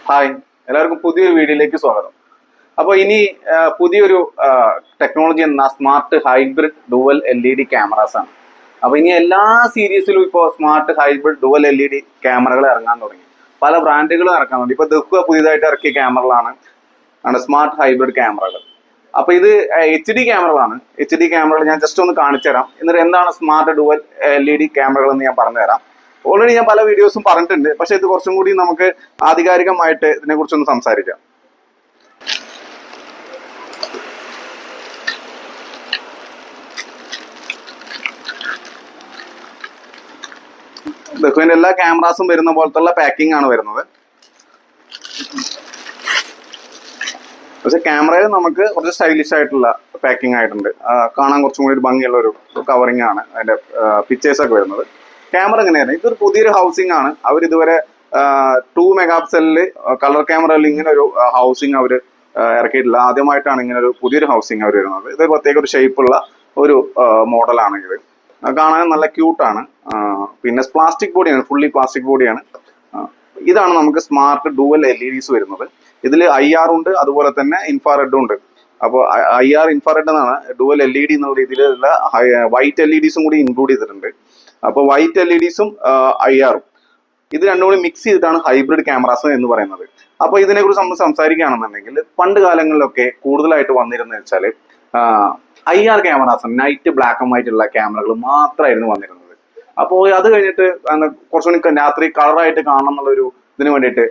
Hi, എല്ലാവർക്കും പുതിയൊരു വീഡിയോയിലേക്ക് സ്വാഗതം. അപ്പോൾ ഇനി പുതിയൊരു ടെക്നോളജി എന്ന smart hybrid dual LED cameras ആണ്. അപ്പോൾ ഇനി എല്ലാ സീരീസിലും ഇപ്പോൾ സ്മാർട്ട് ഹൈബ്രിഡ് ഡുവൽ LED ക്യാമറകൾ ഇറങ്ങാൻ തുടങ്ങി. പല ബ്രാൻഡുകളും ഇറക്കാൻ തുടങ്ങി. ഇപ്പോൾ ദുഃഖ പുതിയതായിട്ട് ഇറക്കിയ ക്യാമറകളാണ് സ്മാർട്ട് ഹൈബ്രിഡ് ക്യാമറകൾ. അപ്പോൾ ഇത് HD ക്യാമറകളാണ്. HD ക്യാമറകൾ ഞാൻ ജസ്റ്റ് ഒന്ന് കാണിച്ചു തരാം. എന്നിട്ട് എന്താണ് സ്മാർട്ട് ഡുവൽ LED ക്യാമറകൾ എന്ന് ഞാൻ പറഞ്ഞു തരാം. ഓൾറെഡി ഞാൻ പല വീഡിയോസും പറഞ്ഞിട്ടുണ്ട്, പക്ഷെ ഇത് കുറച്ചും കൂടി നമുക്ക് ആധികാരികമായിട്ട് ഇതിനെ കുറിച്ചൊന്ന് സംസാരിക്കാം. ഇതിന്റെ എല്ലാ ക്യാമറാസും വരുന്ന പോലത്തുള്ള പാക്കിംഗ് ആണ് വരുന്നത്. പക്ഷെ ക്യാമറയിൽ നമുക്ക് കുറച്ച് സ്റ്റൈലിഷ് ആയിട്ടുള്ള പാക്കിംഗ് ആയിട്ടുണ്ട്. കാണാൻ കുറച്ചും കൂടി ഒരു ഭംഗിയുള്ള ഒരു കവറിംഗ് ആണ് അതിന്റെ പിക്ചേഴ്സ് ഒക്കെ വരുന്നത്. ക്യാമറ എങ്ങനെയാണ്? ഇതൊരു പുതിയൊരു ഹൗസിംഗ് ആണ്. അവർ ഇതുവരെ 2 മെഗാപിക്സലില് കളർ ക്യാമറയിൽ ഇങ്ങനെ ഒരു ഹൗസിംഗ് അവർ ഇറക്കിയിട്ടില്ല. ആദ്യമായിട്ടാണ് ഇങ്ങനെ ഒരു പുതിയൊരു ഹൗസിംഗ് അവർ വരുന്നത്. ഇത് പ്രത്യേക ഒരു ഷേപ്പുള്ള ഒരു മോഡലാണ്. ഇത് കാണാൻ നല്ല ക്യൂട്ടാണ്. പിന്നെ പ്ലാസ്റ്റിക് ബോഡിയാണ്, ഫുള്ളി പ്ലാസ്റ്റിക് ബോഡിയാണ്. ഇതാണ് നമുക്ക് സ്മാർട്ട് ഡുവൽ LEDs വരുന്നത്. ഇതിൽ IR ഉണ്ട്, അതുപോലെ തന്നെ ഇൻഫ്രാറെഡും ഉണ്ട്. അപ്പോൾ IR ഇൻഫ്രാറെഡ് എന്നാണ്. ഡുവൽ LED എന്നുള്ള രീതിയിലുള്ള വൈറ്റ് LEDസും കൂടി ഇൻക്ലൂഡ് ചെയ്തിട്ടുണ്ട്. അപ്പോൾ വൈറ്റ് LEDസും IRഉം ഇത് രണ്ടും കൂടി മിക്സ് ചെയ്തിട്ടാണ് ഹൈബ്രിഡ് ക്യാമറാസ് എന്ന് പറയുന്നത്. അപ്പോൾ ഇതിനെക്കുറിച്ച് നമ്മൾ സംസാരിക്കുകയാണെന്നുണ്ടെങ്കിൽ പണ്ട് കാലങ്ങളിലൊക്കെ കൂടുതലായിട്ട് വന്നിരുന്നത് വെച്ചാൽ IR cameras, night black and white ഉള്ള ക്യാമറകൾ മാത്രമായിരുന്നു വന്നിരുന്നത്. അപ്പോൾ അത് കഴിഞ്ഞിട്ട് കുറച്ചുകൂടി രാത്രി കളറായിട്ട് കാണണം എന്നുള്ളൊരു ഇതിന് വേണ്ടിയിട്ട്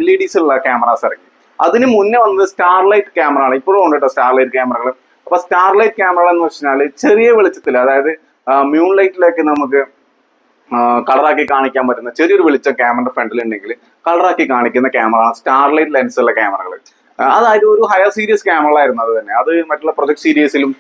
LEDs ഉള്ള ക്യാമറാസ് ഇറങ്ങി. അതിന് മുന്നേ വന്നത് സ്റ്റാർലൈറ്റ് ക്യാമറ ആണ്. ഇപ്പോഴും ഉണ്ട് കേട്ടോ സ്റ്റാർലൈറ്റ് ക്യാമറകൾ. അപ്പൊ സ്റ്റാർലൈറ്റ് ക്യാമറ എന്ന് വെച്ചാൽ ചെറിയ വെളിച്ചത്തിൽ, അതായത് മ്യൂൺ ലൈറ്റിലേക്ക് നമുക്ക് കളറാക്കി കാണിക്കാൻ പറ്റുന്ന ചെറിയൊരു വെളിച്ചം ക്യാമറയുടെ ഫ്രണ്ടിൽ ഉണ്ടെങ്കിൽ കളറാക്കി കാണിക്കുന്ന ക്യാമറ ആണ് സ്റ്റാർലൈറ്റ് ലെൻസ് ഉള്ള ക്യാമറകൾ. അതായത് ഒരു ഹയർ സീരീസ് ക്യാമറകളായിരുന്നു അത് തന്നെ. അത് മറ്റുള്ള പ്രൊജക്ട് സീരീസിലും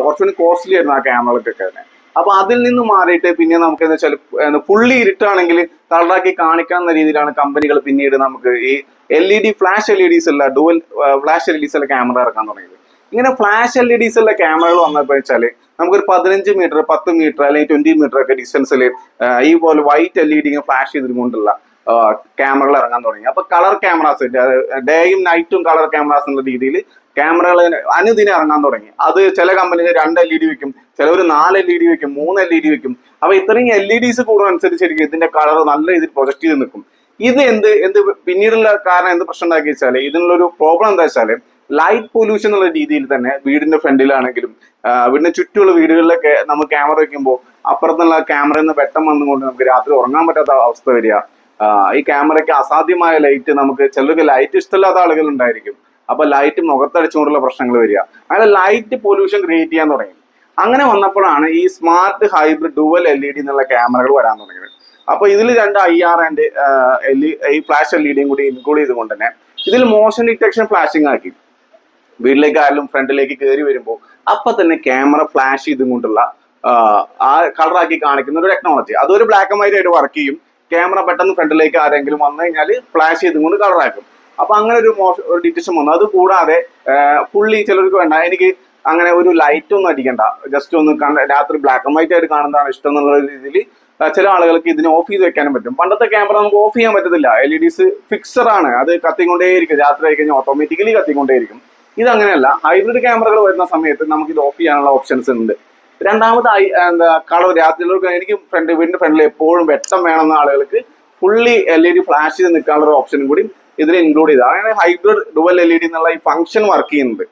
കുറച്ചുകൂടി കോസ്റ്റ്ലി ആയിരുന്നു ആ ക്യാമറകൾക്കൊക്കെ തന്നെ. അപ്പൊ അതിൽ നിന്ന് മാറിയിട്ട് പിന്നെ നമുക്ക് എന്താ വെച്ചാൽ ഫുള്ളി ഇരുട്ടാണെങ്കിൽ കളറാക്കി കാണിക്കാവുന്ന രീതിയിലാണ് കമ്പനികൾ പിന്നീട് നമുക്ക് ഈ LED ഫ്ലാഷ് LEDs ഉള്ള ഡുവൽ ഫ്ലാഷ് LEDs ഉള്ള ക്യാമറ ഇറക്കാൻ തുടങ്ങിയത്. ഇങ്ങനെ ഫ്ലാഷ് LEDs ഉള്ള ക്യാമറകൾ വന്നപ്പോൾ വെച്ചാല് നമുക്കൊരു 15 മീറ്റർ 10 മീറ്റർ അല്ലെങ്കിൽ 20 മീറ്റർ ഒക്കെ ഡിസ്റ്റൻസിൽ ഈ പോലെ വൈറ്റ് LED ഫ്ലാഷ് ചെയ്തുകൊണ്ടുള്ള ക്യാമറകൾ ഇറങ്ങാൻ തുടങ്ങി. അപ്പൊ കളർ ക്യാമറാസ്, ഡേയും നൈറ്റും കളർ ക്യാമറാസ് എന്നുള്ള രീതിയിൽ ക്യാമറകൾ അനുദിനം ഇറങ്ങാൻ തുടങ്ങി. അത് ചില കമ്പനികൾ 2 LED വെക്കും, ചിലവർ 4 LED വെക്കും, 3 LED വെക്കും. അപ്പൊ ഇത്രയും LEDs കൂടുന്നതനുസരിച്ചിരിക്കും ഇതിന്റെ കളർ നല്ല രീതിയിൽ പ്രൊജക്ട് ചെയ്ത് നിൽക്കും. ഇത് എന്ത് പിന്നീടുള്ള കാരണം എന്ത് പ്രശ്നം ഉണ്ടാക്കി വെച്ചാൽ ഇതിനുള്ളൊരു പ്രോബ്ലം എന്താ വെച്ചാൽ ലൈറ്റ് പൊല്യൂഷൻ എന്നുള്ള രീതിയിൽ തന്നെ വീടിന്റെ ഫ്രണ്ടിലാണെങ്കിലും വീടിന് ചുറ്റുമുള്ള വീടുകളിലൊക്കെ നമ്മൾ ക്യാമറ വെക്കുമ്പോൾ അപ്പുറത്തുള്ള ക്യാമറയിൽ നിന്ന് വെട്ടം വന്നുകൊണ്ട് നമുക്ക് രാത്രി ഉറങ്ങാൻ പറ്റാത്ത അവസ്ഥ വരിക. ഈ ക്യാമറയ്ക്ക് അസാധ്യമായ ലൈറ്റ്, നമുക്ക് ചിലർക്ക് ലൈറ്റ് ഇഷ്ടമില്ലാത്ത ആളുകൾ ഉണ്ടായിരിക്കും. അപ്പൊ ലൈറ്റ് മുഖത്തടിച്ചുകൊണ്ടുള്ള പ്രശ്നങ്ങൾ വരിക. അങ്ങനെ ലൈറ്റ് പൊല്യൂഷൻ ക്രിയേറ്റ് ചെയ്യാൻ തുടങ്ങി. അങ്ങനെ വന്നപ്പോഴാണ് ഈ സ്മാർട്ട് ഹൈബ്രിഡ് ഡുവൽ LED എന്നുള്ള ക്യാമറകൾ വരാൻ തുടങ്ങിയത്. അപ്പൊ ഇതിൽ 2 IR ആൻഡ് ഈ ഫ്ലാഷ് LEDയും കൂടി ഇൻക്ലൂഡ് ചെയ്തുകൊണ്ട് തന്നെ ഇതിൽ മോഷൻ ഡിറ്റക്ഷൻ ഫ്ലാഷിംഗ് ആക്കി. വീട്ടിലേക്ക് ആയാലും ഫ്രണ്ടിലേക്ക് കയറി വരുമ്പോൾ അപ്പൊ തന്നെ ക്യാമറ ഫ്ലാഷ് ചെയ്തും കൊണ്ടുള്ള ആ കളറാക്കി കാണിക്കുന്ന ഒരു ടെക്നോളജി. അതൊരു ബ്ലാക്ക് ആൻഡ് വൈറ്റ് ആയിട്ട് വർക്ക് ചെയ്യും. ക്യാമറ പെട്ടെന്ന് ഫ്രണ്ടിലേക്ക് ആരെങ്കിലും വന്നു കഴിഞ്ഞാൽ ഫ്ലാഷ് ചെയ്തും കൊണ്ട് കളറാക്കും. അപ്പൊ അങ്ങനെ ഒരു ഡിറ്റക്ഷൻ വന്നു. അത് കൂടാതെ ഫുള്ളി ചിലർക്ക് വേണ്ട, എനിക്ക് അങ്ങനെ ഒരു ലൈറ്റ് ഒന്നും അടിക്കണ്ട, ജസ്റ്റ് ഒന്ന് രാത്രി ബ്ലാക്ക് ആൻഡ് വൈറ്റ് ആയിട്ട് കാണുന്നതാണ് ഇഷ്ടം എന്നുള്ള രീതിയിൽ ചില ആളുകൾക്ക് ഇതിനെ ഓഫ് ചെയ്ത് വെക്കാനും പറ്റും. പണ്ടത്തെ ക്യാമറ നമുക്ക് ഓഫ് ചെയ്യാൻ പറ്റത്തില്ല. LEDs ഫിക്സഡ് ആണ്, അത് കത്തിക്കൊണ്ടേയിരിക്കും. രാത്രി ആയി കഴിഞ്ഞാൽ ഓട്ടോമാറ്റിക്കലി കത്തിക്കൊണ്ടേയിരിക്കും. ഇതങ്ങനെയല്ല. ഹൈബ്രിഡ് ക്യാമറകൾ വരുന്ന സമയത്ത് നമുക്ക് ഇത് ഓഫ് ചെയ്യാനുള്ള ഓപ്ഷൻസ് ഉണ്ട്. രണ്ടാമത് കളർ, രാത്രിയിലേക്ക് എനിക്ക് വീടിന്റെ ഫ്രണ്ടിൽ എപ്പോഴും വെട്ടം വേണമെന്ന ആളുകൾക്ക് ഫുള്ളി LED ഫ്ലാഷ് ചെയ്ത് നിൽക്കാനുള്ള ഒരു ഓപ്ഷനും കൂടി ഇതിൽ ഇൻക്ലൂഡ് ചെയ്ത് അങ്ങനെ ഹൈബ്രിഡ് ഡുവൽ LED എന്നുള്ള ഈ ഫംഗ്ഷൻ വർക്ക് ചെയ്യുന്നുണ്ട്.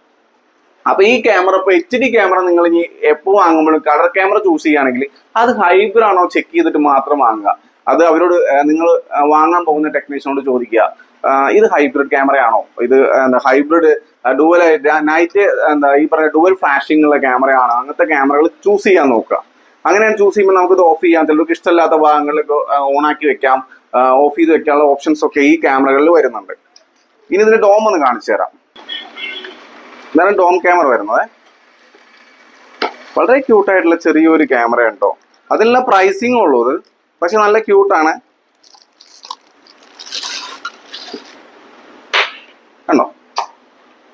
അപ്പൊ ഈ ക്യാമറ ഇപ്പൊ HD ക്യാമറ നിങ്ങൾ ഇനി എപ്പോൾ വാങ്ങുമ്പോഴും കളർ ക്യാമറ ചൂസ് ചെയ്യുകയാണെങ്കിൽ അത് ഹൈബ്രിഡ് ആണോ ചെക്ക് ചെയ്തിട്ട് മാത്രം വാങ്ങുക. അത് അവരോട് നിങ്ങൾ വാങ്ങാൻ പോകുന്ന ടെക്നീഷ്യനോട് ചോദിക്കുക, ഇത് ഹൈബ്രിഡ് ക്യാമറയാണോ, ഇത് ഹൈബ്രിഡ് ഡുവൽ നൈറ്റ് ഈ പറഞ്ഞ ഡുവൽ ഫ്ലാഷിംഗ് ഉള്ള ക്യാമറയാണോ, അങ്ങനത്തെ ക്യാമറകൾ ചൂസ് ചെയ്യാൻ നോക്കുക. അങ്ങനെയാണ് ചൂസ് ചെയ്യുമ്പോൾ നമുക്കിത് ഓഫ് ചെയ്യാം. ചിലർക്ക് ഇഷ്ടമില്ലാത്ത ഭാഗങ്ങളിലൊക്കെ ഓണാക്കി വെക്കാം, ഓഫ് ചെയ്ത് വെക്കാനുള്ള ഓപ്ഷൻസ് ഒക്കെ ഈ ക്യാമറകളിൽ വരുന്നുണ്ട്. ഇനി ഇതിന്റെ ഡോം ഒന്ന് കാണിച്ചു തരാം. ഇതാണ് ഡോം ക്യാമറ വരുന്നത്. വളരെ ക്യൂട്ടായിട്ടുള്ള ചെറിയൊരു ക്യാമറ ഉണ്ടോ. അതിനുള്ള പ്രൈസിങ് ഉള്ളത്, പക്ഷെ നല്ല ക്യൂട്ടാണ്. കണ്ടോ,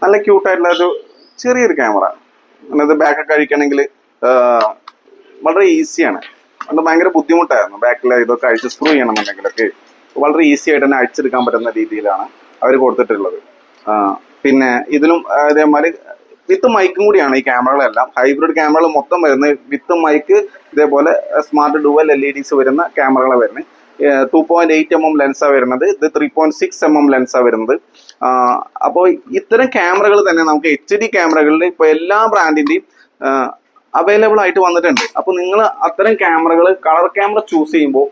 നല്ല ക്യൂട്ടായിട്ടുള്ള ഒരു ചെറിയൊരു ക്യാമറ. അത് ബാക്കൊക്കെ അഴിക്കണമെങ്കിൽ വളരെ ഈസിയാണ്. അത് ഭയങ്കര ബുദ്ധിമുട്ടായിരുന്നു ബാക്കിൽ ഇതൊക്കെ അഴിച്ച് സ്ക്രൂ ചെയ്യണമെന്നുണ്ടെങ്കിലൊക്കെ വളരെ ഈസി ആയിട്ട് തന്നെ അടിച്ചെടുക്കാൻ പറ്റുന്ന രീതിയിലാണ് അവർ കൊടുത്തിട്ടുള്ളത്. പിന്നെ ഇതിലും ഇതേമാതിരി വിത്ത് മൈക്കും കൂടിയാണ് ഈ ക്യാമറകളെല്ലാം. ഹൈബ്രിഡ് ക്യാമറകൾ മൊത്തം വരുന്നത് വിത്ത് മൈക്ക്, ഇതേപോലെ സ്മാർട്ട് ഡുവൽ LEDs വരുന്ന ക്യാമറകളാണ് വരുന്നത്. 2.8 mm ലെൻസാണ് വരുന്നത്, ഇത് 3.6 mm ലെൻസാണ് വരുന്നത്. അപ്പോൾ ഇത്തരം ക്യാമറകൾ തന്നെ നമുക്ക് HD ക്യാമറകളിൽ ഇപ്പോൾ എല്ലാ ബ്രാൻഡിൻ്റെയും അവൈലബിൾ ആയിട്ട് വന്നിട്ടുണ്ട്. അപ്പോൾ നിങ്ങൾ അത്തരം ക്യാമറകൾ, കളർ ക്യാമറ ചൂസ് ചെയ്യുമ്പോൾ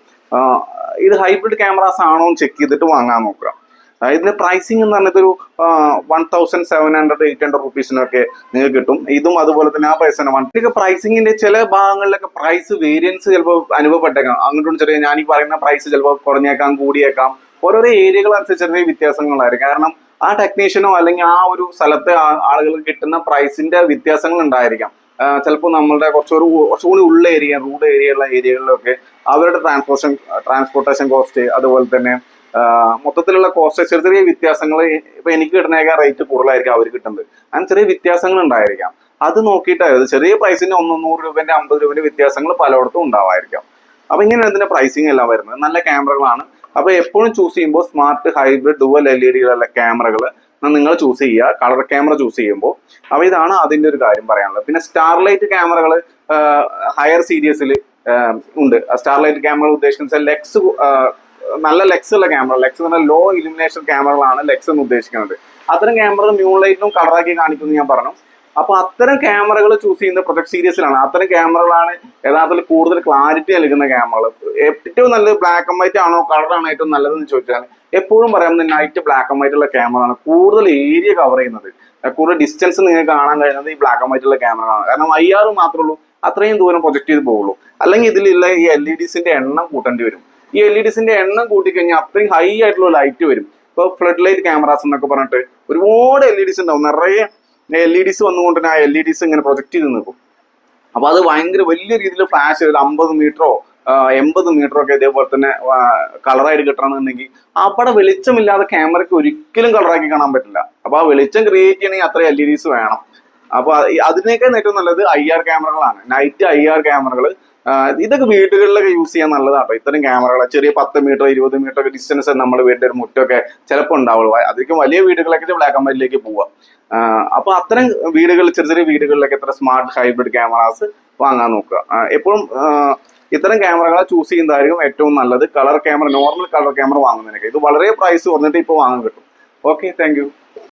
ഇത് ഹൈബ്രിഡ് ക്യാമറാസ് ആണോ എന്ന് ചെക്ക് ചെയ്തിട്ട് വാങ്ങാൻ നോക്കുക. ഇതിന്റെ പ്രൈസിങ് എന്ന് പറഞ്ഞിട്ടൊരു 1700-800 റുപ്പീസിനൊക്കെ നിങ്ങൾക്ക് കിട്ടും. ഇതും അതുപോലെ തന്നെ ആ പൈസ തന്നെ. പ്രൈസിങ്ങിന്റെ ചില ഭാഗങ്ങളിലൊക്കെ പ്രൈസ് വേരിയൻസ് ചിലപ്പോൾ അനുഭവപ്പെട്ടേക്കാം. അങ്ങോട്ടും ചെറിയ ഞാൻ ഈ പറയുന്ന പ്രൈസ് ചിലപ്പോൾ കുറഞ്ഞേക്കാം, കൂടിയേക്കാം. ഓരോരോ ഏരിയകൾ അനുസരിച്ച് ചെറിയ വ്യത്യാസങ്ങളായിരിക്കും. കാരണം ആ ടെക്നീഷ്യനോ അല്ലെങ്കിൽ ആ ഒരു സ്ഥലത്തെ ആളുകൾക്ക് കിട്ടുന്ന പ്രൈസിന്റെ വ്യത്യാസങ്ങൾ ഉണ്ടായിരിക്കാം. ചിലപ്പോൾ നമ്മളുടെ കുറച്ചുകൂടി ഉള്ള ഏരിയ, റൂഡ് ഏരിയയുള്ള ഏരിയകളിലൊക്കെ അവരുടെ ട്രാൻസ്പോർട്ടേഷൻ കോസ്റ്റ്, അതുപോലെ തന്നെ മൊത്തത്തിലുള്ള കോസ്റ്റ് ചെറിയ ചെറിയ വ്യത്യാസങ്ങൾ. ഇപ്പൊ എനിക്ക് കിട്ടുന്നേക്കാൾ റേറ്റ് കൂടുതലായിരിക്കും അവർ കിട്ടുന്നത്. അങ്ങനെ ചെറിയ വ്യത്യാസങ്ങൾ ഉണ്ടായിരിക്കാം. അത് നോക്കിയിട്ടായിരുന്നു ചെറിയ പ്രൈസിന് 100 രൂപന്റെ 50 രൂപന്റെ വ്യത്യാസങ്ങൾ പലയിടത്തും ഉണ്ടാവായിരിക്കാം. അപ്പൊ ഇങ്ങനെ ഇതിന്റെ പ്രൈസിങ് എല്ലാം വരുന്നത് നല്ല ക്യാമറകളാണ്. അപ്പൊ എപ്പോഴും ചൂസ് ചെയ്യുമ്പോൾ സ്മാർട്ട് ഹൈബ്രിഡ് ഡുവൽ LED ക്യാമറകൾ നിങ്ങൾ ചൂസ് ചെയ്യുക, കളർ ക്യാമറ ചൂസ് ചെയ്യുമ്പോൾ. അപ്പൊ ഇതാണ് അതിന്റെ ഒരു കാര്യം പറയാനുള്ളത്. പിന്നെ സ്റ്റാർലൈറ്റ് ക്യാമറകൾ ഹയർ സീരീസിൽ ഉണ്ട്. സ്റ്റാർലൈറ്റ് ക്യാമറ ഉദ്ദേശിക്കുന്നത് ലെക്സ്, നല്ല ലെക്സ് ഉള്ള ക്യാമറ. ലെക്സ് എന്ന് പറഞ്ഞാൽ ലോ ഇലുമിനേഷൻ ക്യാമറകളാണ് ലെക്സ് എന്ന് ഉദ്ദേശിക്കുന്നത്. അത്തരം ക്യാമറകൾ മ്യൂൺലൈറ്റിലും കളറാക്കി കാണിക്കുമെന്ന് ഞാൻ പറഞ്ഞു. അപ്പൊ അത്തരം ക്യാമറകൾ ചൂസ് ചെയ്യുന്നത് പ്രൊജക്ട് സീരീസിലാണ്. അത്തരം ക്യാമറകളാണ് യഥാർത്ഥത്തിൽ കൂടുതൽ ക്ലാരിറ്റി നൽകുന്ന ക്യാമറകൾ. ഏറ്റവും നല്ലത് ബ്ലാക്ക് ആൻഡ് വൈറ്റ് ആണോ കളറാണോ ഏറ്റവും നല്ലതെന്ന് ചോദിച്ചാൽ എപ്പോഴും പറയാം നൈറ്റ് ബ്ലാക്ക് ആൻഡ് വൈറ്റ് ഉള്ള ക്യാമറ ആണ് കൂടുതൽ ഏരിയ കവർ ചെയ്യുന്നത്. കൂടുതൽ ഡിസ്റ്റൻസ് നിങ്ങൾക്ക് കാണാൻ കഴിയുന്നത് ഈ ബ്ലാക്ക് ആൻഡ് വൈറ്റ് ഉള്ള ക്യാമറ ആണ്. കാരണം IR മാത്രമേ ഉള്ളൂ അത്രയും ദൂരം പ്രൊജക്ട് ചെയ്ത് പോകുള്ളൂ. അല്ലെങ്കിൽ ഇതിലുള്ള ഈ LEDsന്റെ എണ്ണം കൂട്ടേണ്ടി വരും. ഈ LEDsന്റെ എണ്ണം കൂട്ടിക്കഴിഞ്ഞാൽ അത്രയും ഹൈ ആയിട്ടുള്ള ലൈറ്റ് വരും. ഇപ്പൊ ഫ്ലഡ് ലൈറ്റ് ക്യാമറാസ് എന്നൊക്കെ പറഞ്ഞിട്ട് ഒരുപാട് LEDs ഉണ്ടാവും. നിറയെ LEDs വന്നുകൊണ്ട് തന്നെ ആ LEDs ഇങ്ങനെ പ്രൊജക്ട് ചെയ്ത് നിൽക്കും. അപ്പൊ അത് ഭയങ്കര വലിയ രീതിയിൽ ഫ്ലാഷ് ചെയ്ത് 50 മീറ്ററോ 80 മീറ്ററോ ഒക്കെ ഇതേപോലെ തന്നെ കളറായിട്ട് കിട്ടണമെന്നുണ്ടെങ്കിൽ അവിടെ വെളിച്ചമില്ലാതെ ക്യാമറയ്ക്ക് ഒരിക്കലും കളറാക്കി കാണാൻ പറ്റില്ല. അപ്പൊ ആ വെളിച്ചം ക്രിയേറ്റ് ചെയ്യണമെങ്കിൽ അത്ര LEDs വേണം. അപ്പൊ അതിനേക്കാൾ ഏറ്റവും നല്ലത് IR ക്യാമറകളാണ്, നൈറ്റ് IR ക്യാമറകൾ. ഇതൊക്കെ വീടുകളിലൊക്കെ യൂസ് ചെയ്യാൻ നല്ലതാട്ടോ. ഇത്തരം ക്യാമറകൾ ചെറിയ 10 മീറ്റർ 20 മീറ്റർ ഒക്കെ ഡിസ്റ്റൻസ് നമ്മുടെ വീടിന്റെ ഒരു മുറ്റൊക്കെ ചിലപ്പോൾ ഉണ്ടാവുള്ളൂ. അധികം വലിയ വീടുകളൊക്കെ ബ്ലാക്ക് ആൻഡ് വൈറ്റിലേക്ക് പോവുക. അപ്പൊ അത്തരം വീടുകൾ, ചെറിയ ചെറിയ വീടുകളിലൊക്കെ ഇത്ര സ്മാർട്ട് ഹൈബ്രിഡ് ക്യാമറാസ് വാങ്ങാൻ നോക്കുക. എപ്പോഴും ഇത്തരം ക്യാമറകളെ ചൂസ് ചെയ്യുന്നതായിരിക്കും ഏറ്റവും നല്ലത്. Colour camera, normal colour camera വാങ്ങുന്നതിനൊക്കെ ഇത് വളരെ പ്രൈസ് കുറഞ്ഞിട്ട് ഇപ്പോൾ വാങ്ങാൻ കിട്ടും. Okay, thank U.